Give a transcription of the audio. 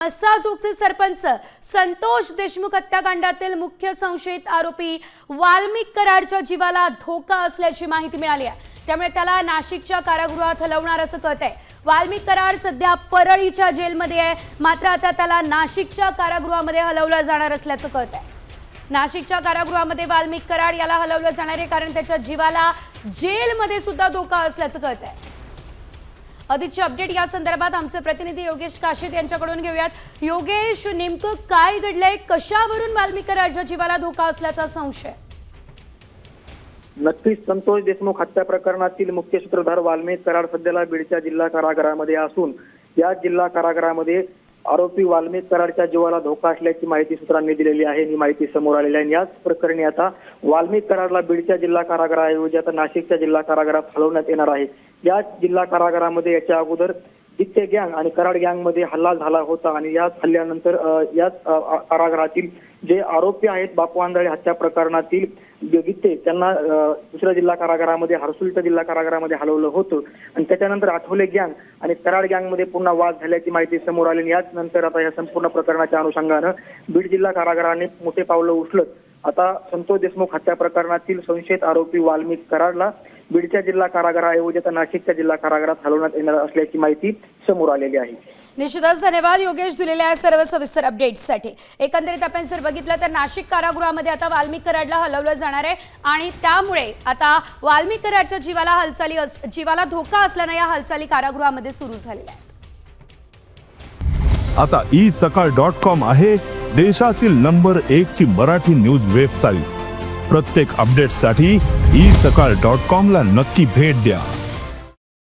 साजूकचे सरपंच संतोष देशमुख हत्याकांडातील मुख्य संशयित आरोपी वाल्मिक कराडच्या जीवाला धोका असल्याची माहिती मिळाली आहे। त्यामुळे त्याला नाशिकच्या कारागृहात हलवणार असं कळतंय। वाल्मिक कराड सध्या परळीच्या जेलमध्ये आहे, मात्र आता त्याला नाशिकच्या कारागृहामध्ये हलवलं जाणार असल्याचं कळतंय। नाशिकच्या कारागृहामध्ये वाल्मिक कराड याला हलवलं जाणार आहे, कारण त्याच्या जीवाला जेलमध्ये सुद्धा धोका असल्याचं कळतंय। अधिकची अपडेट या संदर्भात आमचे प्रतिनिधी योगेश काशीद यांच्याकडून घेऊयात। योगेश, नेमकं काय घडलंय? कशावरून वाल्मिक कराडच्या जीवाला धोका असल्याचा संशय? नक्कीच संतोष देशमुख हत्या प्रकरणातील मुख्य सूत्रधार वाल्मिक कराड सध्याला बीडच्या जिल्हा कारागृहामध्ये असून या जिल्हा कारागृहामध्ये आरोपी वाल्मिक कराडच्या जीवाला धोका असल्याची माहिती सूत्रांनी दिलेली आहे। ही माहिती समोर आलेली आहे। याच प्रकरणी आता वाल्मिक कराडला बीडच्या जिल्हा कारागृहाऐवजी आता नाशिकच्या जिल्हा कारागृहात हलवण्यात येणार आहे। याच जिल्हा कारागृहामध्ये याच्या अगोदर जित्ते गँग आणि कराड गँगमध्ये हल्ला झाला होता आणि याच हल्ल्यानंतर याच कारागृहातील जे आरोपी आहेत बापू आंधळे हत्या प्रकरणातील गित्ते त्यांना दुसऱ्या जिल्हा कारागृहामध्ये हर्सुलच्या जिल्हा कारागृहामध्ये हलवलं होतं आणि त्याच्यानंतर आठवले गँग आणि कराड गँगमध्ये पुन्हा वाद झाल्याची माहिती समोर आली। याच नंतर आता या संपूर्ण प्रकरणाच्या अनुषंगानं बीड जिल्हा कारागृहाने मोठे पावलं उचलत आता संतोष देशमुख हत्या प्रकरणातील संशयित आरोपी वाल्मिक कराडला बीडच्या जिल्हा कारागृहाऐवजी आता नाशिकच्या जिल्हा कारागृहात हलवण्यात येणार असल्याची माहिती समोर आलेली आहे। निश्चितच धन्यवाद योगेश दिलेल्या सर्व सविस्तर अपडेट्ससाठी। एकंदरीत आपण जर बघितलं तर नाशिक कारागृहामध्ये आता वाल्मिक कराडला हलवलं जाणार आहे आणि त्यामुळे आता वाल्मिक कराडच्या जीवाला धोका असल्याने या हालचाली कारागृहामध्ये सुरू झालेल्या आहेत। आता isakal.com आहे देशातील नंबर 1 ची मराठी न्यूज वेबसाईट। प्रत्येक अपडेटसाठी isakal.com ला नक्की भेट द्या।